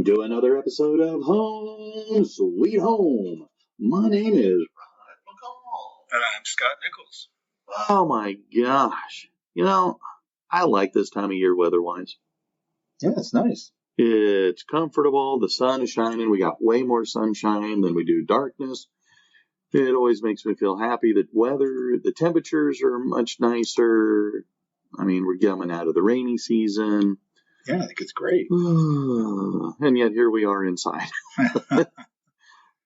to another episode of Home Sweet Home. My name is Rod McCall. And I'm Scott Nichols. Oh my gosh. I like this time of year weather-wise. Yeah, it's nice. It's comfortable. The sun is shining. We got way more sunshine than we do darkness. It always makes me feel happy that the temperatures are much nicer. I mean, we're coming out of the rainy season. Yeah, I think it's great. And yet here we are inside. I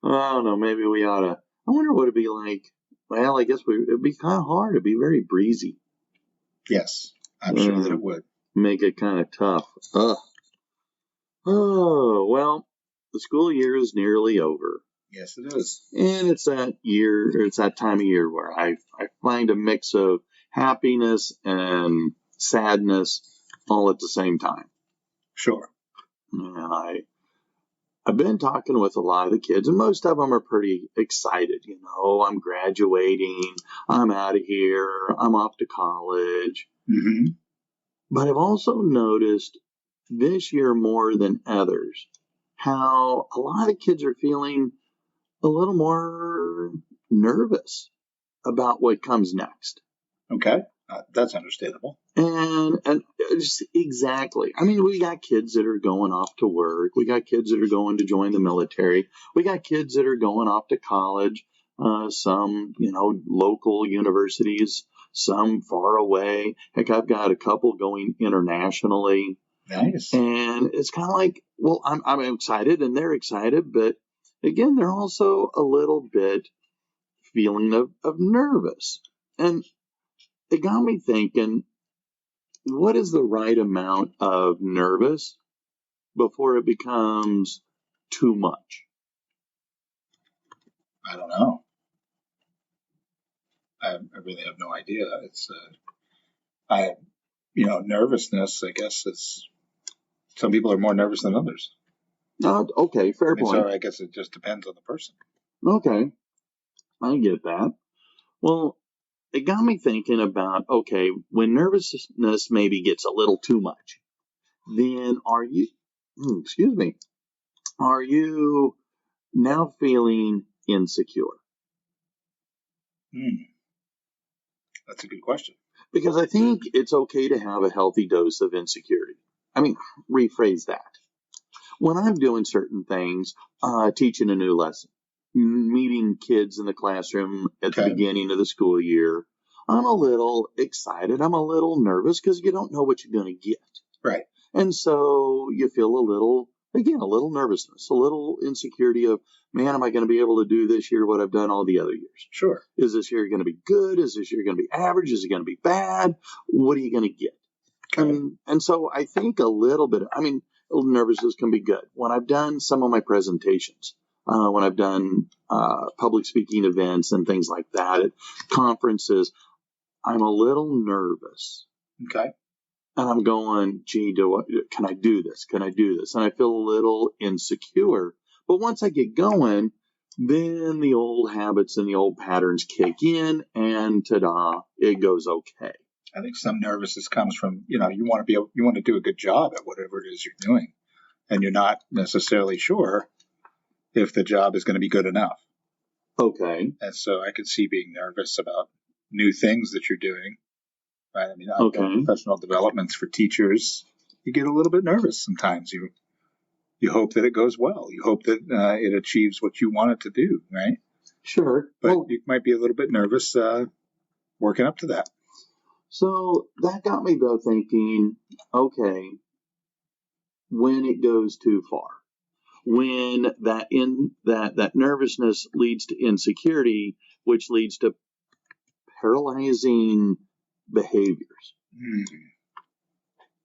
don't know, maybe we ought to. I wonder what it'd be like. Well, I guess it'd be kind of hard. It'd be very breezy. Yes, I'm sure that it would. Make it kind of tough. Oh, well, the school year is nearly over. Yes, it is. And it's that time of year where I find a mix of happiness and sadness all at the same time. Sure. And I've been talking with a lot of the kids, and most of them are pretty excited. I'm graduating, I'm out of here, I'm off to college. Mm-hmm. But I've also noticed this year more than others how a lot of kids are feeling a little more nervous about what comes next. Okay. That's understandable. And just exactly. I mean, we got kids that are going off to work. We got kids that are going to join the military. We got kids that are going off to college. Some, local universities, some far away. Heck, I've got a couple going internationally. Nice. And it's kind of like, well, I'm excited and they're excited, but again, they're also a little bit feeling of nervous. And it got me thinking, what is the right amount of nervous before it becomes too much? I don't know. I really have no idea. It's, nervousness, I guess, is some people are more nervous than others. Okay, fair point. So I guess it just depends on the person. Okay, I get that. Well, it got me thinking about, okay, when nervousness maybe gets a little too much, then are you now feeling insecure? That's a good question. Because I think it's okay to have a healthy dose of insecurity. I mean, rephrase that. When I'm doing certain things, teaching a new lesson, meeting kids in the classroom at the beginning of the school year, I'm a little excited. I'm a little nervous because you don't know what you're going to get. Right. And so you feel a little nervousness, a little insecurity of, man, am I going to be able to do this year what I've done all the other years? Sure. Is this year going to be good? Is this year going to be average? Is it going to be bad? What are you going to get? Okay. And so I think a little nervousness can be good. When I've done some of my presentations, when I've done public speaking events and things like that at conferences, I'm a little nervous. Okay. And I'm going, gee, can I do this? Can I do this? And I feel a little insecure. But once I get going, then the old habits and the old patterns kick in, and ta-da, it goes okay. I think some nervousness comes from, you want to do a good job at whatever it is you're doing, and you're not necessarily sure if the job is going to be good enough. Okay. And so I could see being nervous about new things that you're doing. Right. I mean, I've done professional developments for teachers. You get a little bit nervous sometimes. You hope that it goes well. You hope that it achieves what you want it to do, right? Sure. But you might be a little bit nervous working up to that. So that got me, though, thinking, okay, when it goes too far, when that nervousness leads to insecurity, which leads to paralyzing behaviors.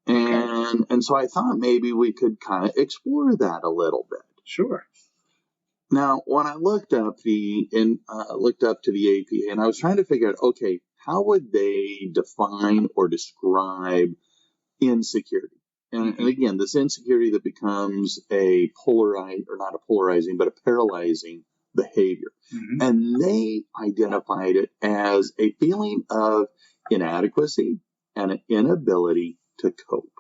And so I thought maybe we could kind of explore that a little bit. Sure. Now, when I looked up to the APA, and I was trying to figure out, okay, how would they define or describe insecurity? And again, this insecurity that becomes a paralyzing behavior. Mm-hmm. And they identified it as a feeling of inadequacy and an inability to cope.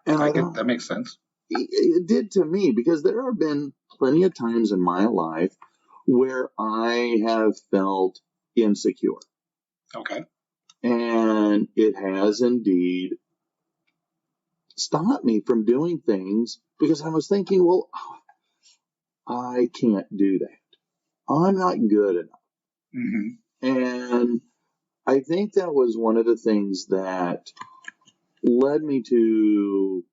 And that makes sense. It did to me, because there have been plenty of times in my life where I have felt insecure. Okay. And it has indeed stopped me from doing things, because I was thinking, well, I can't do that. I'm not good enough. Mm-hmm. And I think that was one of the things that led me to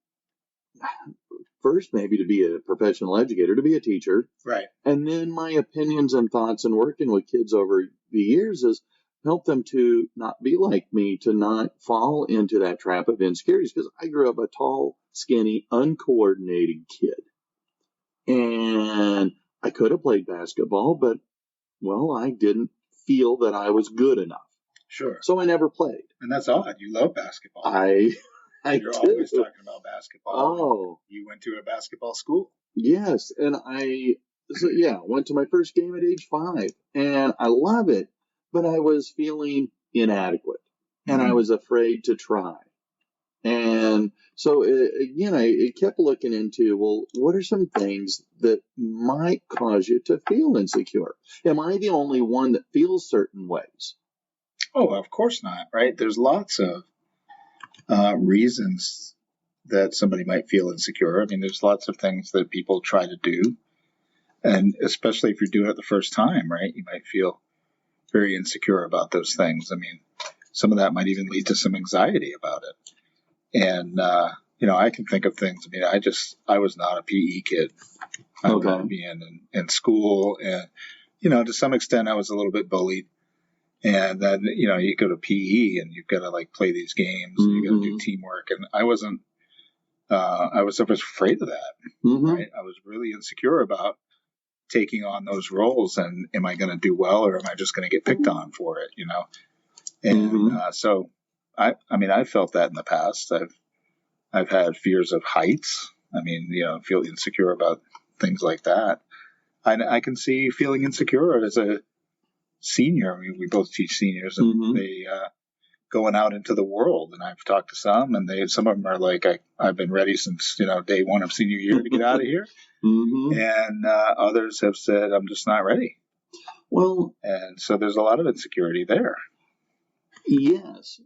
first maybe to be a professional educator, to be a teacher. Right. And then my opinions and thoughts and working with kids over the years is help them to not be like me, to not fall into that trap of insecurities, because I grew up a tall, skinny, uncoordinated kid. And I could have played basketball, but, well, I didn't feel that I was good enough. Sure. So I never played. And that's odd. You love basketball. You're do. Always talking about basketball. Oh. You went to a basketball school. Yes. And went to my first game at age 5. And I love it. But I was feeling inadequate. And I was afraid to try. And so, I kept looking into, well, what are some things that might cause you to feel insecure? Am I the only one that feels certain ways? Oh, of course not, right? There's lots of reasons that somebody might feel insecure. I mean, there's lots of things that people try to do. And especially if you're doing it the first time, right? You might feel very insecure about those things. I mean, some of that might even lead to some anxiety about it. And, I can think of things. I mean, I was not a PE kid. I remember being in school, and, to some extent I was a little bit bullied. And then, you go to PE and you've got to like play these games, and you got to do teamwork. And I was afraid of that, right? I was really insecure about taking on those roles, and am I going to do well, or am I just going to get picked on for it, And so I felt that in the past. I've had fears of heights. I mean, feel insecure about things like that. I can see feeling insecure as a senior. I mean, we both teach seniors, and they going out into the world. And I've talked to some, and some of them are like, I've been ready since day one of senior year to get out of here. And others have said, I'm just not ready. Well, and so there's a lot of insecurity there. Yes.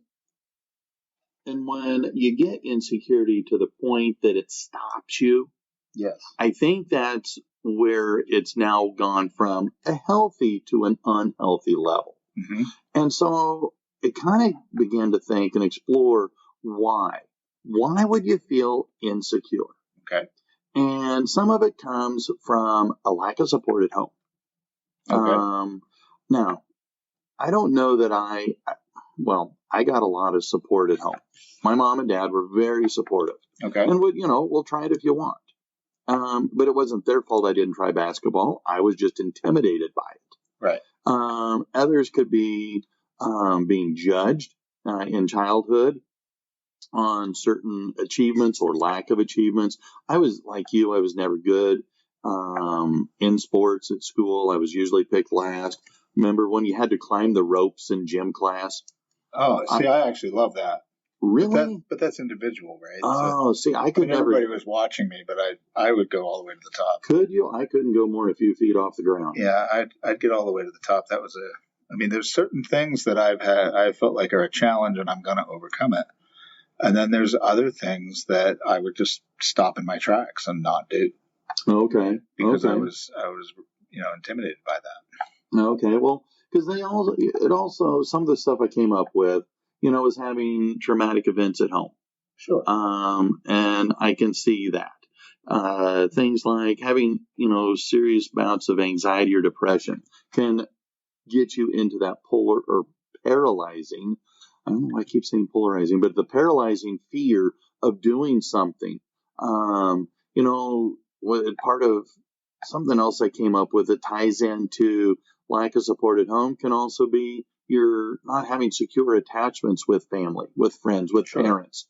And when you get insecurity to the point that it stops you, yes, I think that's where it's now gone from a healthy to an unhealthy level. And so it kind of began to think and explore why. Why would you feel insecure? Okay. And some of it comes from a lack of support at home. Okay. Now, I don't know that I got a lot of support at home. My mom and dad were very supportive. Okay. And we'll try it if you want. But it wasn't their fault I didn't try basketball. I was just intimidated by it. Right. Others could be being judged in childhood on certain achievements or lack of achievements. I was like you. I was never good in sports at school. I was usually picked last. Remember when you had to climb the ropes in gym class? Oh, see, I actually love that. Really? But that's individual, right? Oh, see, I could never. Everybody was watching me, but I would go all the way to the top. Could you? I couldn't go more than a few feet off the ground. Yeah, I'd get all the way to the top. That was there's certain things that I felt like are a challenge, and I'm going to overcome it. And then there's other things that I would just stop in my tracks and not do. Okay. Because I was intimidated by that. Okay. Well, because some of the stuff I came up with, was having traumatic events at home. Sure. And I can see that. Things like having, serious bouts of anxiety or depression can get you into that polar or paralyzing. I don't know why I keep saying polarizing, but the paralyzing fear of doing something. Part of something else I came up with that ties into lack of support at home can also be you're not having secure attachments with family, with friends, with parents,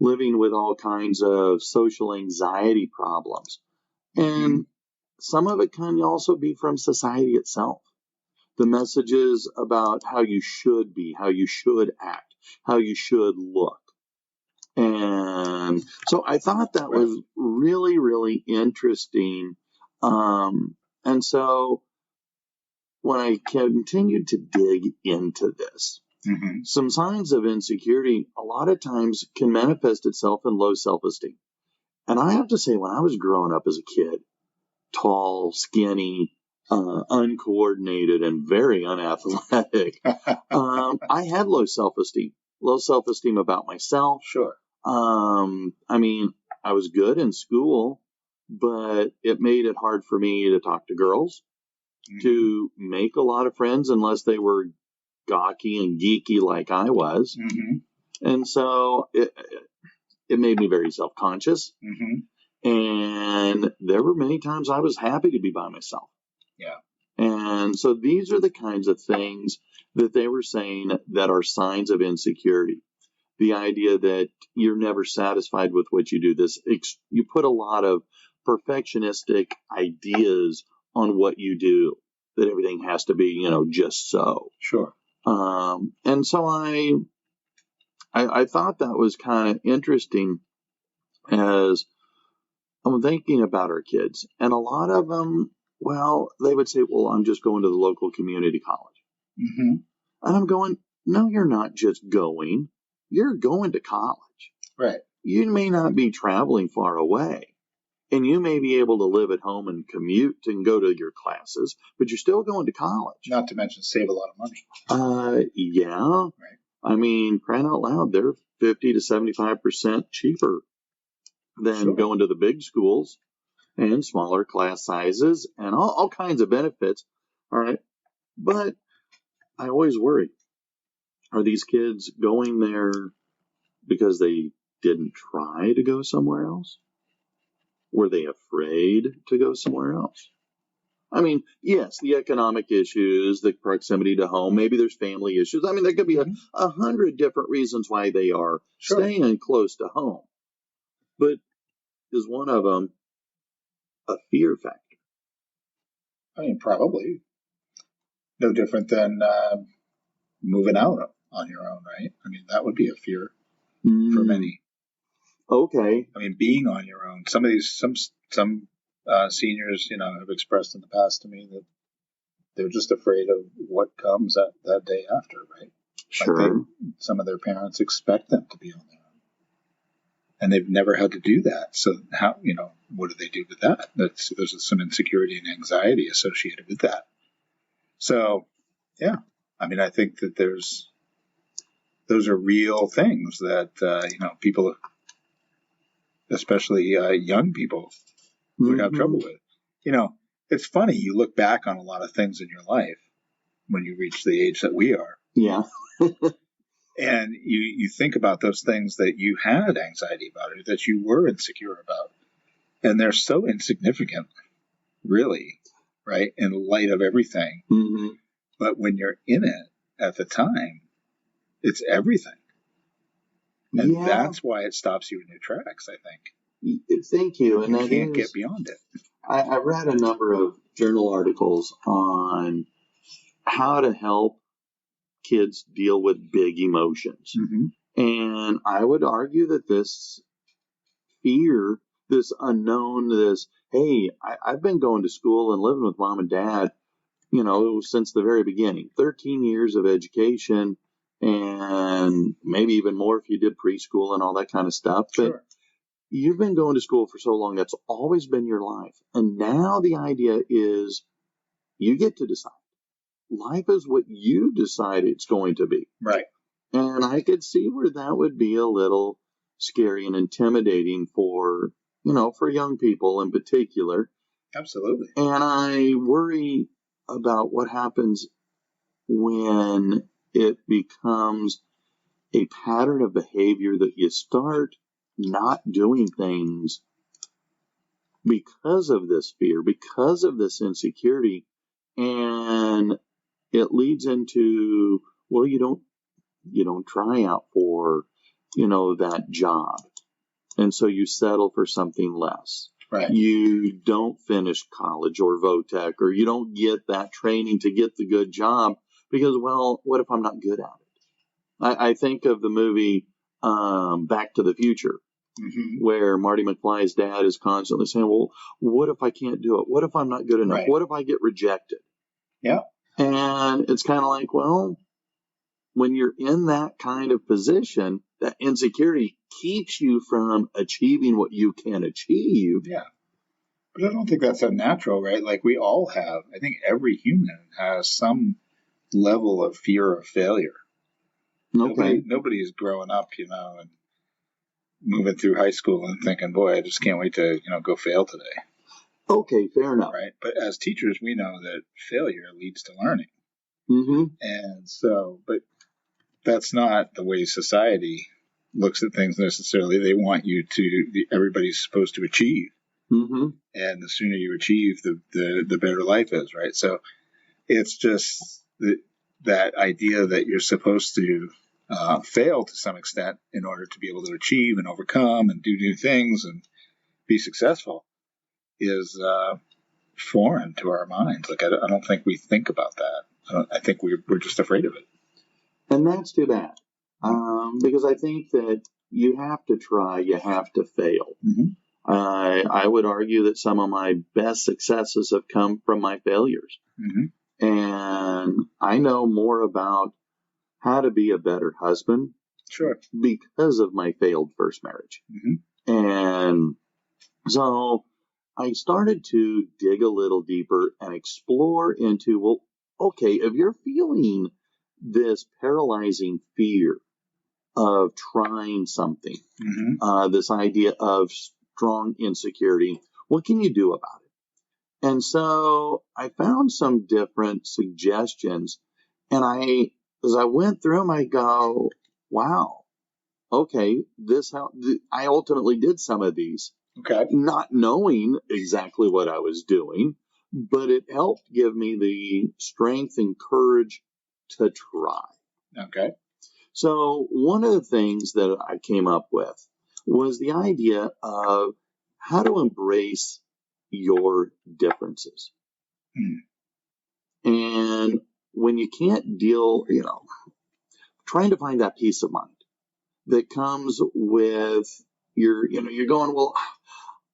living with all kinds of social anxiety problems. And some of it can also be from society itself. The messages about how you should be, how you should act, how you should look. And so I thought that was really, really interesting. And so when I continued to dig into this, some signs of insecurity a lot of times can manifest itself in low self-esteem. And I have to say, when I was growing up as a kid, tall, skinny, uncoordinated, and very unathletic, I had low self-esteem about myself. Sure. I mean, I was good in school, but it made it hard for me to talk to girls, to make a lot of friends unless they were gawky and geeky like I was. And so it made me very self-conscious. And there were many times I was happy to be by myself. Yeah. And so these are the kinds of things that they were saying that are signs of insecurity. The idea that you're never satisfied with what you do. You put a lot of perfectionistic ideas on what you do, that everything has to be, just so. Sure. And so I thought that was kind of interesting as I'm thinking about our kids. And a lot of them, well, they would say, well, I'm just going to the local community college. And I'm going, no, you're not just going. You're going to college. Right. You may not be traveling far away, and you may be able to live at home and commute and go to your classes, but you're still going to college. Not to mention save a lot of money. Yeah. Right. I mean, crying out loud, they're 50 to 75% cheaper than going to the big schools and smaller class sizes and all kinds of benefits. All right. But I always worry, are these kids going there because they didn't try to go somewhere else? Were they afraid to go somewhere else? I mean, yes, the economic issues, the proximity to home, maybe there's family issues. I mean, there could be 100 different reasons why they are staying close to home. But is one of them a fear factor? I mean, probably. No different than moving out on your own, right? I mean, that would be a fear for many. Okay. I mean, being on your own. Some of these, some seniors, have expressed in the past to me that they're just afraid of what comes that day after, right? Sure. Like some of their parents expect them to be on their own, and they've never had to do that. So how, what do they do with that? There's some insecurity and anxiety associated with that. So, yeah, I mean, I think that those are real things that, people, especially young people, would have trouble with. It's funny, you look back on a lot of things in your life when you reach the age that we are. Yeah. And you think about those things that you had anxiety about or that you were insecure about. And they're so insignificant, really, right, in light of everything. But when you're in it at the time, it's everything. And that's why it stops you in your tracks, I think. Thank you. And you can't get beyond it. I read a number of journal articles on how to help kids deal with big emotions. And I would argue that this fear, this unknown, hey, I've been going to school and living with mom and dad, since the very beginning. 13 years of education, and maybe even more if you did preschool and all that kind of stuff. But you've been going to school for so long, that's always been your life. And now the idea is you get to decide. Life is what you decide it's going to be. Right. And I could see where that would be a little scary and intimidating for young people in particular. Absolutely. And I worry about what happens when it becomes a pattern of behavior that you start not doing things because of this fear, because of this insecurity, and it leads into, well, you don't try out for, that job. And so you settle for something less. Right. You don't finish college or VOTEC, or you don't get that training to get the good job because, well, what if I'm not good at it? I think of the movie Back to the Future, where Marty McFly's dad is constantly saying, well, what if I can't do it? What if I'm not good enough? Right. What if I get rejected? Yeah. And it's kind of like, well, when you're in that kind of position, that insecurity keeps you from achieving what you can achieve. Yeah. But I don't think that's unnatural, right? Like we all have, I think every human has some level of fear of failure. Okay. Nobody is growing up, and moving through high school and thinking, boy, I just can't wait to, go fail today. Okay, fair enough. Right. But as teachers, we know that failure leads to learning. Mm-hmm. And so, but that's not the way society looks at things necessarily. They want you to, everybody's supposed to achieve. Mm-hmm. And the sooner you achieve, the better life is, right? So it's just that idea that you're supposed to fail to some extent in order to be able to achieve and overcome and do new things and be successful is foreign to our minds. Like, I don't think we think about that. I think we're just afraid of it. And that's too bad. Because I think that you have to try, you have to fail. Mm-hmm. I would argue that some of my best successes have come from my failures. Mm-hmm. And I know more about how to be a better husband. Sure. Because of my failed first marriage. Mm-hmm. And so I started to dig a little deeper and explore into, well, okay, if you're feeling this paralyzing fear of trying something, mm-hmm. This idea of strong insecurity, what can you do about it? And so I found some different suggestions, and as I went through them, I go, wow, okay, I ultimately did some of these. Okay. Not knowing exactly what I was doing, but it helped give me the strength and courage to try. Okay. So one of the things that I came up with was the idea of how to embrace your differences. And when you can't deal, trying to find that peace of mind that comes with you're going, well,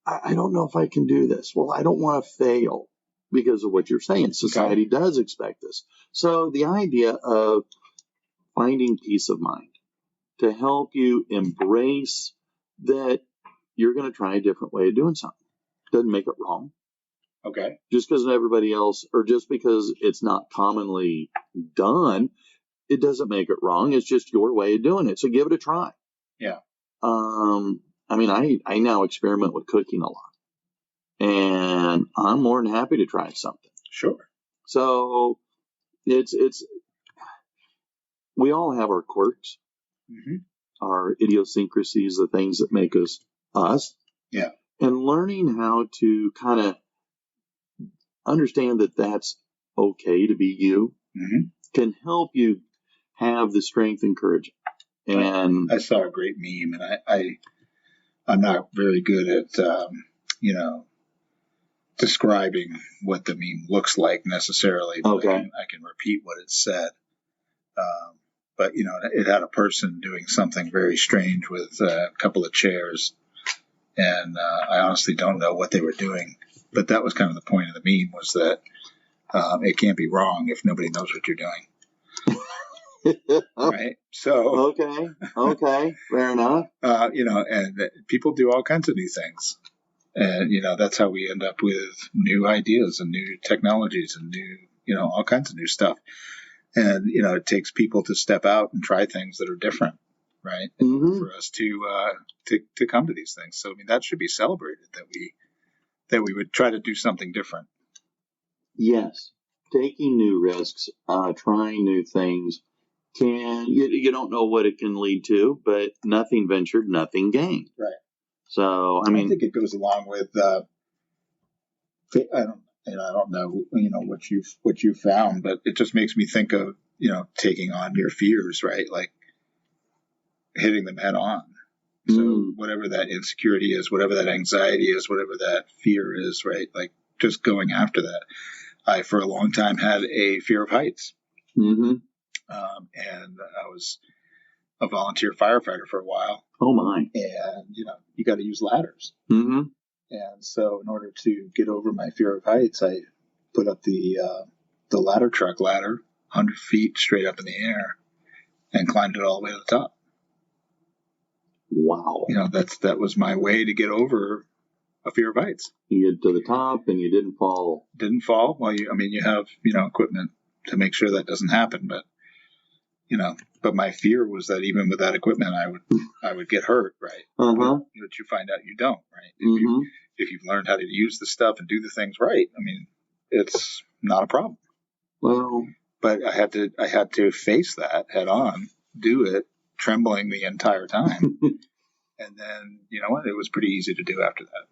I don't know if I can do this. Well, I don't want to fail because of what you're saying. Society does expect this. So the idea of finding peace of mind to help you embrace that you're going to try a different way of doing something doesn't make it wrong. Okay. Just because everybody else, or just because it's not commonly done, it doesn't make it wrong. It's just your way of doing it. So give it a try. Yeah. I now experiment with cooking a lot. And I'm more than happy to try something. Sure. So we all have our quirks, mm-hmm. our idiosyncrasies, the things that make us us. Yeah. And learning how to kind of understand that that's okay to be you mm-hmm. can help you have the strength and courage. And I saw a great meme, and I'm not very good at, describing what the meme looks like necessarily. But okay. I can repeat what it said. But, it had a person doing something very strange with a couple of chairs. And I honestly don't know what they were doing. But that was kind of the point of the meme, was that it can't be wrong if nobody knows what you're doing. Right? So. Okay. Fair enough. And people do all kinds of new things. And, that's how we end up with new ideas and new technologies and new, all kinds of new stuff. And, it takes people to step out and try things that are different, right? Mm-hmm. For us to come to these things. So, that should be celebrated, that we would try to do something different. Yes. Taking new risks, trying new things you don't know what it can lead to, but nothing ventured, nothing gained. Right. So, I think it goes along with, I don't know, what you've found, but it just makes me think of, taking on your fears, right? Like hitting them head on. So whatever that insecurity is, whatever that anxiety is, whatever that fear is, right? Like just going after that. I, for a long time, had a fear of heights. Mm-hmm. And I was a volunteer firefighter for a while. Oh my! And you got to use ladders. Mm-hmm. And so, in order to get over my fear of heights, I put up the ladder truck ladder, 100 feet straight up in the air, and climbed it all the way to the top. Wow! That was my way to get over a fear of heights. You get to the top and you didn't fall. Didn't fall. Well, you have equipment to make sure that doesn't happen, but but my fear was that even with that equipment, I would get hurt, right? Uh-huh. But you find out you don't, right? Mm-hmm. If you've learned how to use the stuff and do the things right, it's not a problem. Well, but I had to face that head on, do it, trembling the entire time, and then what? It was pretty easy to do after that.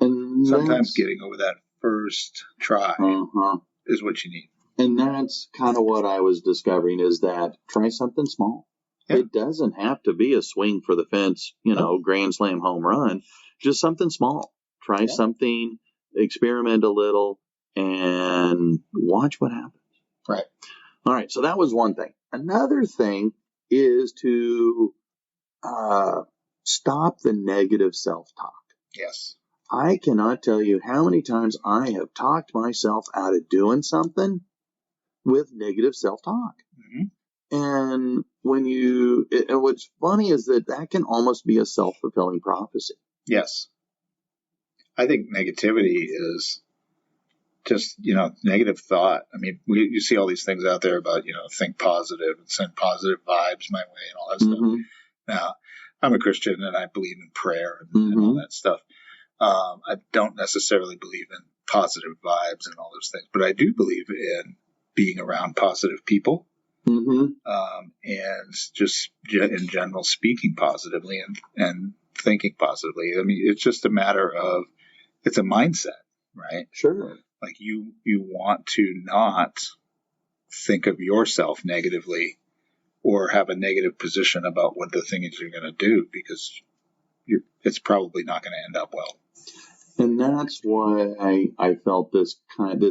And sometimes getting over that first try is what you need. And that's kind of what I was discovering, is that try something small. Yeah. It doesn't have to be a swing for the fence, grand slam home run. Just something small. Try something, experiment a little, and watch what happens. Right. All right. So that was one thing. Another thing is to stop the negative self-talk. Yes. I cannot tell you how many times I have talked myself out of doing something with negative self-talk. Mm-hmm. And what's funny is that can almost be a self-fulfilling prophecy. Yes. I think negativity is just, negative thought. You see all these things out there about, think positive and send positive vibes my way and all that stuff. Now, I'm a Christian and I believe in prayer and all that stuff. I don't necessarily believe in positive vibes and all those things, but I do believe in being around positive people, and just in general speaking positively and thinking positively. It's just a matter of, it's a mindset, right? Sure. Like you want to not think of yourself negatively or have a negative position about what the thing is you're going to do, because it's probably not going to end up well. And that's why I felt this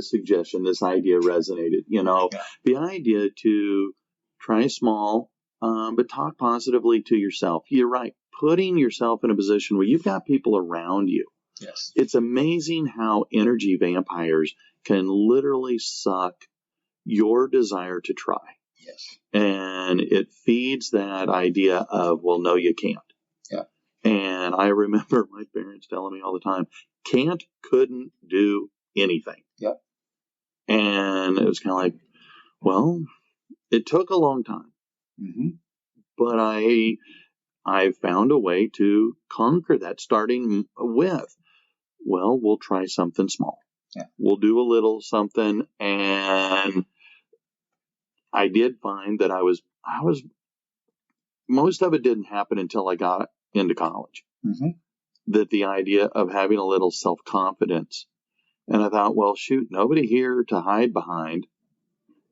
suggestion, this idea resonated. The idea to try small, but talk positively to yourself. You're right. Putting yourself in a position where you've got people around you. Yes. It's amazing how energy vampires can literally suck your desire to try. Yes. And it feeds that idea of, well, no, you can't. Yeah. And I remember my parents telling me all the time, couldn't do anything. Yep. And it was kind of like, well, it took a long time. Mm-hmm. But I found a way to conquer that, starting with, well, we'll try something small. Yeah. We'll do a little something. And I did find that I was most of it didn't happen until I got into college. Mm-hmm. That the idea of having a little self-confidence. And I thought, well, shoot, nobody here to hide behind.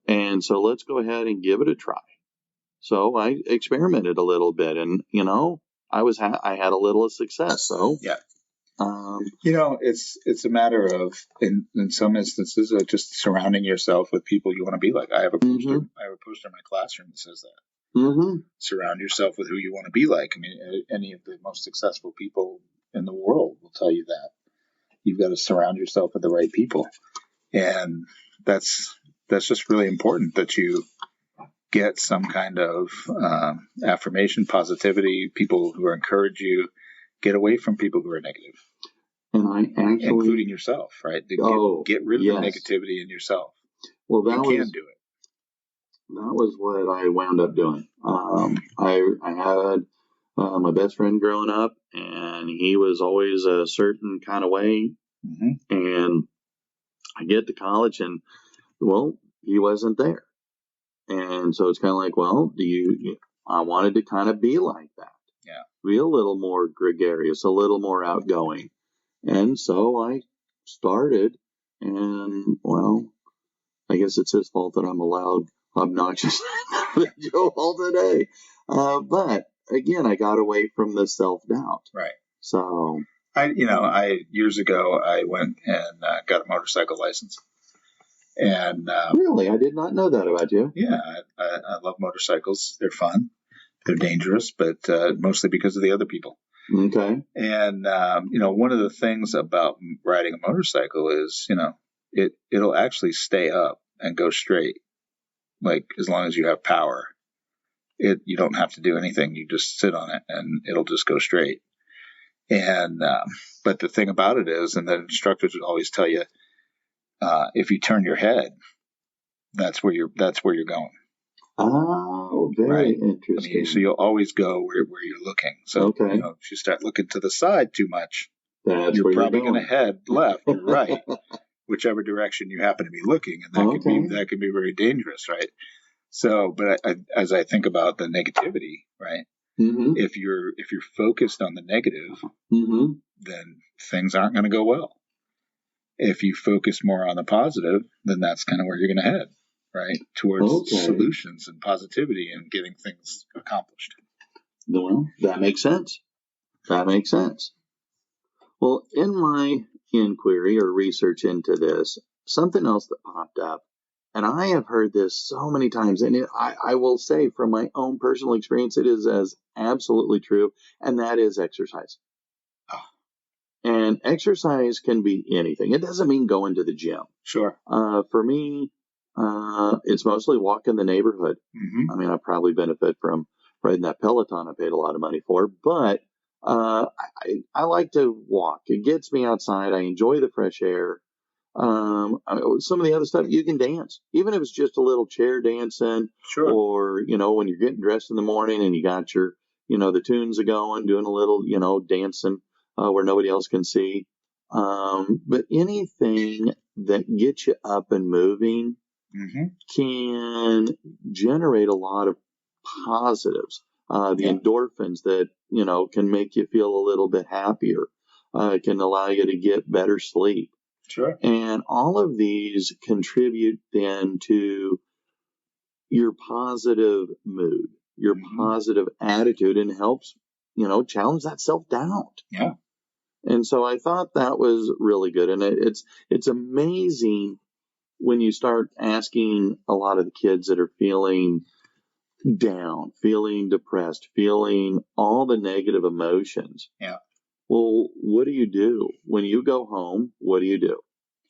And so let's go ahead and give it a try. So I experimented a little bit, and, I had a little success. So yeah. It's a matter of, in some instances, just surrounding yourself with people you want to be like. I have a poster. I have a poster in my classroom that says that. Mm-hmm. Surround yourself with who you want to be like. Any of the most successful people in the world will tell you that. You've got to surround yourself with the right people, and that's just really important, that you get some kind of affirmation, positivity, people who encourage you. Get away from people who are negative. And I actually, including yourself, right? Get rid of the negativity in yourself. Well, you can do it. That was what I wound up doing. I had my best friend growing up, and he was always a certain kind of way. Mm-hmm. And I get to college, and well, he wasn't there. And so it's kind of like, well, I wanted to kind of be like that. Yeah. Be a little more gregarious, a little more outgoing. And so I started, and well, I guess it's his fault that I'm allowed obnoxious Joel today. But again, I got away from the self-doubt. Right. So I years ago, I went and got a motorcycle license. And really, I did not know that about you. Yeah, I love motorcycles. They're fun. they're dangerous, but mostly because of the other people. Okay. And, one of the things about riding a motorcycle is, it'll actually stay up and go straight, like as long as you have power. You don't have to do anything. You just sit on it and it'll just go straight. And, but the thing about it is, and the instructors would always tell you, if you turn your head, that's where you're going. Oh, very interesting. So you'll always go where you're looking. So, okay. If you start looking to the side too much, you're probably going to head left or right, whichever direction you happen to be looking. And that can be very dangerous, right? So, but as I think about the negativity, right? Mm-hmm. If you're focused on the negative, mm-hmm. then things aren't going to go well. If you focus more on the positive, then that's kind of where you're going to head, right? Towards solutions and positivity and getting things accomplished. Well, that makes sense. Well, in my inquiry or research into this, something else that popped up, and I have heard this so many times, and I will say from my own personal experience, it is as absolutely true, and that is exercise. And exercise can be anything. It doesn't mean going to the gym. Sure. For me, it's mostly walking the neighborhood. Mm-hmm. I mean, I probably benefit from riding that Peloton I paid a lot of money for, but I like to walk. It gets me outside. I enjoy the fresh air. Some of the other stuff, you can dance, even if it's just a little chair dancing. Sure. Or, when you're getting dressed in the morning and you got your, the tunes are going, doing a little, dancing where nobody else can see. But anything that gets you up and moving mm-hmm. can generate a lot of positives. The endorphins that, can make you feel a little bit happier, can allow you to get better sleep. Sure. And all of these contribute then to your positive mood, your mm-hmm. positive attitude, and helps, challenge that self-doubt. Yeah. And so I thought that was really good. And it's amazing when you start asking a lot of the kids that are feeling down, feeling depressed, feeling all the negative emotions. Yeah. Well, what do you do? When you go home, what do you do?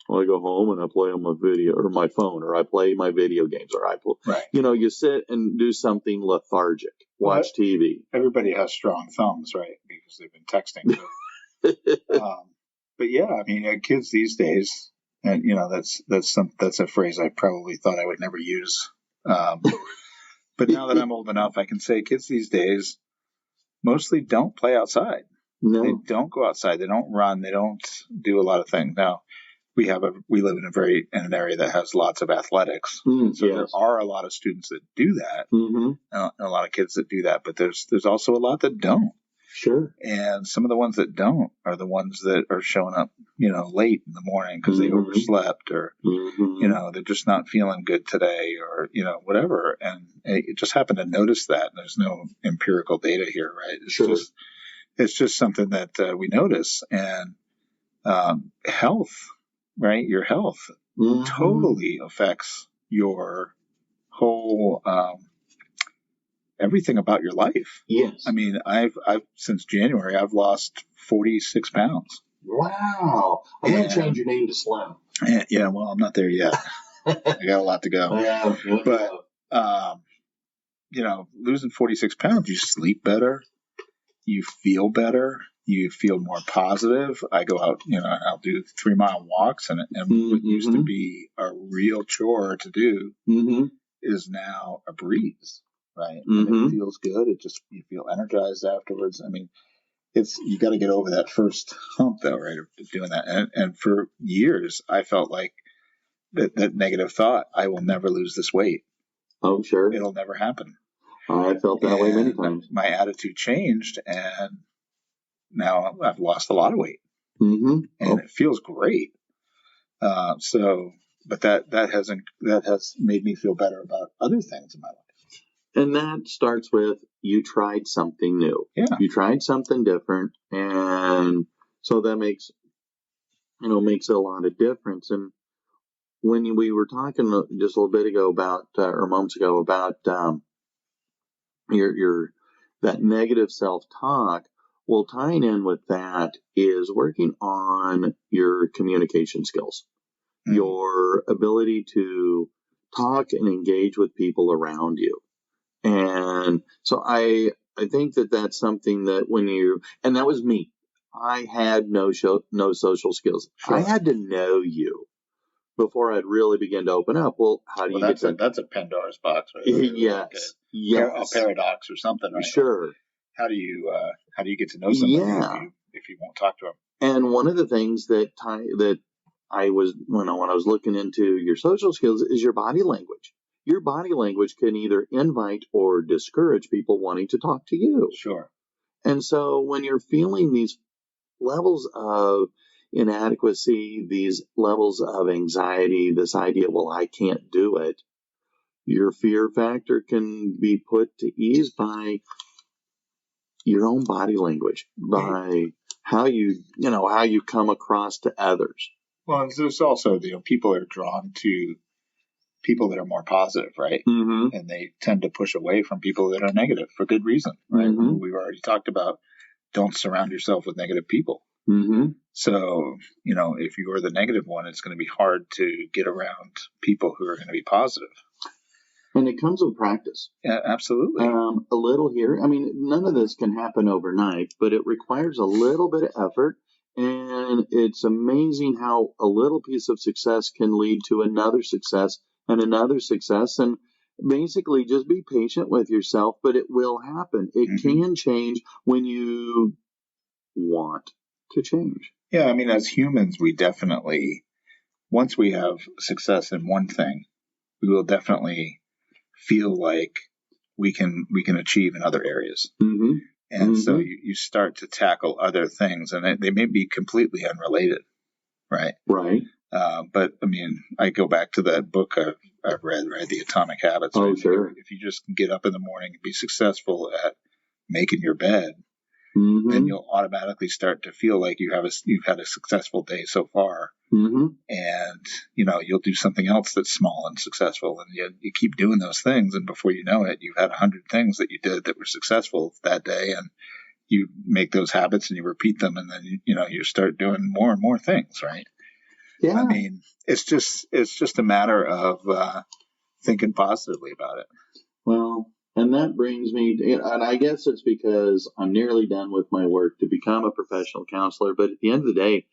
Well, I go home and I play on my video or my phone, or I play my video games, or I play, right. You sit and do something lethargic, watch TV. Everybody has strong thumbs, right? Because they've been texting. But yeah, I mean, kids these days, and that's a phrase I probably thought I would never use. But now that I'm old enough, I can say kids these days mostly don't play outside. No. They don't go outside. They don't run. They don't do a lot of things. Now, we live in an area that has lots of athletics. So there are a lot of students that do that, mm-hmm. and a lot of kids that do that, but there's also a lot that don't. Sure. And some of the ones that don't are the ones that are showing up, late in the morning because mm-hmm. they overslept, or, mm-hmm. They're just not feeling good today, or, whatever. And I just happened to notice that. There's no empirical data here, right? It's just something that we notice. And health, right? Your health mm-hmm. totally affects your whole everything about your life. Yes. I mean, I've since January, I've lost 46 pounds. Wow. I'm going to change your name to Slim. Yeah, well, I'm not there yet. I got a lot to go. But, losing 46 pounds, you sleep better, you feel better, you feel more positive. I go out, I'll do 3-mile walks, and mm-hmm. what used to be a real chore to do mm-hmm. is now a breeze. Right. Mm-hmm. And it feels good. You feel energized afterwards. I mean, you got to get over that first hump though, right? Of doing that. And for years I felt like that negative thought, I will never lose this weight. Oh, sure. It'll never happen. I felt that way many times. My attitude changed, and now I've lost a lot of weight, mm-hmm. and it feels great. But that has made me feel better about other things in my life. And that starts with you tried something new. Yeah. You tried something different. And so that makes a lot of difference. And when we were talking just a little bit ago about, or moments ago, about your that negative self-talk. Well, tying in with that is working on your communication skills, your ability to talk and engage with people around you. And so I think that that's something that and that was me. I had no social skills. Sure. I had to know you before I'd really begin to open up. Well, how do you get that? That's a Pandora's box, right? Yes. A paradox or something, right? Sure. How do you get to know somebody if you won't talk to them? And one of the things that I was when I was looking into your social skills is your body language. Your body language can either invite or discourage people wanting to talk to you. Sure. And so when you're feeling these levels of inadequacy, these levels of anxiety, this idea, well, I can't do it, your fear factor can be put to ease by your own body language, by how you come across to others. Well, there's also, people are drawn to people that are more positive, right? Mm-hmm. And they tend to push away from people that are negative for good reason, right? Mm-hmm. We've already talked about don't surround yourself with negative people. Mm-hmm. So, if you are the negative one, it's going to be hard to get around people who are going to be positive. And it comes with practice. Yeah, absolutely. A little here. I mean, none of this can happen overnight, but it requires a little bit of effort. And it's amazing how a little piece of success can lead to another success and another success. And basically just be patient with yourself, but it will happen. It can change when you want to change. Yeah, I mean, as humans, we definitely, once we have success in one thing, we will definitely feel like we can achieve in other areas. Mm-hmm. And so you start to tackle other things, and they may be completely unrelated, right? Right. But I mean, I go back to that book I've read, right? The Atomic Habits. Oh, right? sure. If you just get up in the morning and be successful at making your bed, then you'll automatically start to feel like you've had a successful day so far. And, you'll do something else that's small and successful. And you keep doing those things. And before you know it, you've had 100 things that you did that were successful that day. And you make those habits and you repeat them. And then, you start doing more and more things, right? Yeah. I mean, it's just a matter of thinking positively about it. Well, and that brings me to, and I guess it's because I'm nearly done with my work to become a professional counselor. But at the end of the day,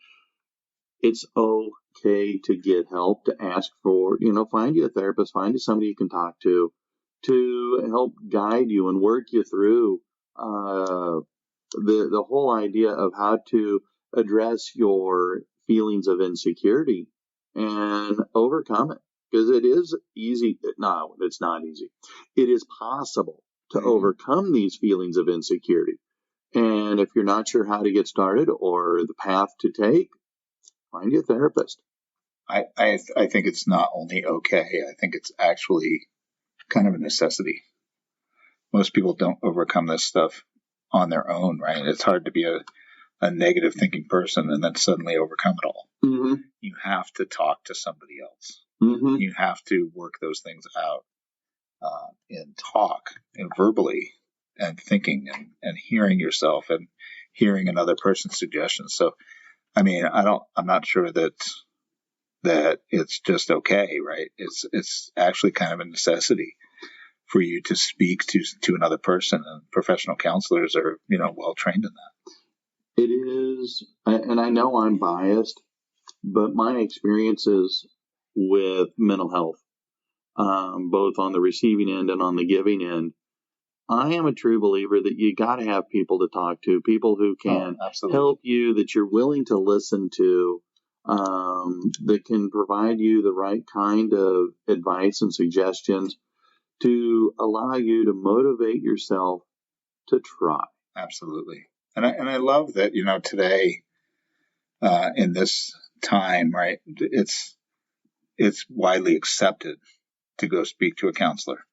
it's okay to get help, to ask for, find you a therapist, find you somebody you can talk to help guide you and work you through the whole idea of how to address your feelings of insecurity and overcome it. Because it is easy. No, it's not easy. It is possible to overcome these feelings of insecurity. And if you're not sure how to get started or the path to take, find you a therapist. I think it's not only okay, I think it's actually kind of a necessity. Most people don't overcome this stuff on their own, right? It's hard to be a negative thinking person and then suddenly overcome it all. You have to talk to somebody else. You have to work those things out in talk and verbally and thinking and hearing yourself and hearing another person's suggestions. So, I mean, I'm not sure that it's just okay, right? It's actually kind of a necessity for you to speak to another person, and professional counselors are, well trained in that. It is, and I know I'm biased, but my experiences with mental health, both on the receiving end and on the giving end, I am a true believer that you got to have people to talk to, people who can help you, that you're willing to listen to, that can provide you the right kind of advice and suggestions to allow you to motivate yourself to try. Absolutely. And I love that, today, in this time, right, it's widely accepted to go speak to a counselor.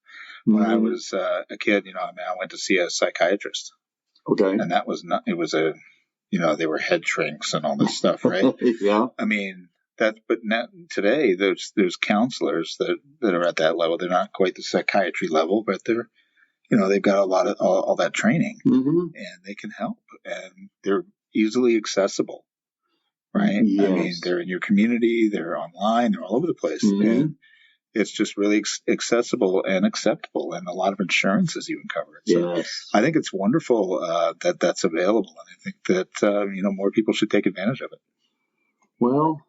When I was a kid, I went to see a psychiatrist. Okay. And that was not, it was they were head shrinks and all this stuff, right? Yeah. I mean, but now, today there's counselors that are at that level. They're not quite the psychiatry level, but they're, they've got a lot of all that training, and they can help, and they're easily accessible, right? Yes. I mean, they're in your community, they're online, they're all over the place, and it's just really accessible and acceptable, and a lot of insurances even cover it. So yes. I think it's wonderful that that's available, and I think that more people should take advantage of it. Well,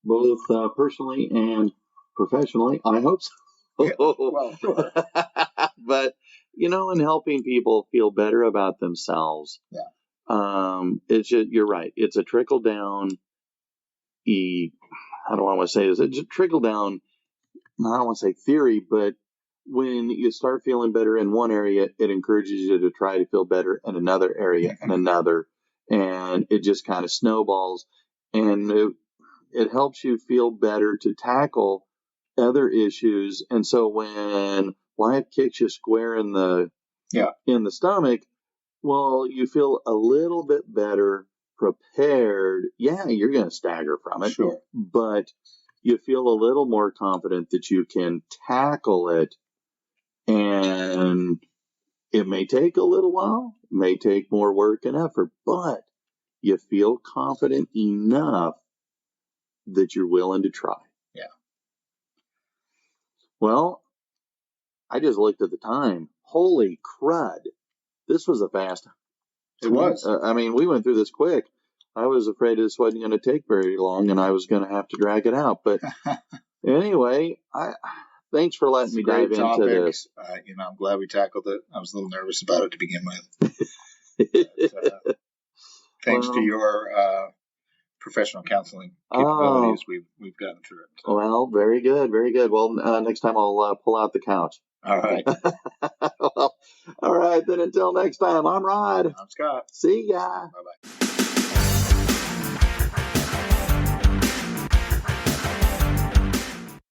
both personally and professionally, I hope so. Yeah, well, sure. But in helping people feel better about themselves, it's just, you're right. It's a trickle down. How do I want to say this? It's a trickle down. I don't want to say theory, but when you start feeling better in one area, it encourages you to try to feel better in another area and another, and it just kind of snowballs, and it helps you feel better to tackle other issues. And so when life kicks you square in the stomach, well, you feel a little bit better prepared. Yeah, you're going to stagger from it, sure, but you feel a little more confident that you can tackle it. And it may take a little while, may take more work and effort, but you feel confident enough that you're willing to try. Yeah. Well, I just looked at the time. Holy crud. This was a fast. It was. I mean, we went through this quick. I was afraid this wasn't going to take very long and I was going to have to drag it out. But anyway, thanks for letting me dive into this. I'm glad we tackled it. I was a little nervous about it to begin with. But, thanks to your professional counseling capabilities, we've gotten through it. So. Well, very good, very good. Well, next time I'll pull out the couch. All right. Well, all right, then until next time, I'm Rod. I'm Scott. See ya. Bye-bye.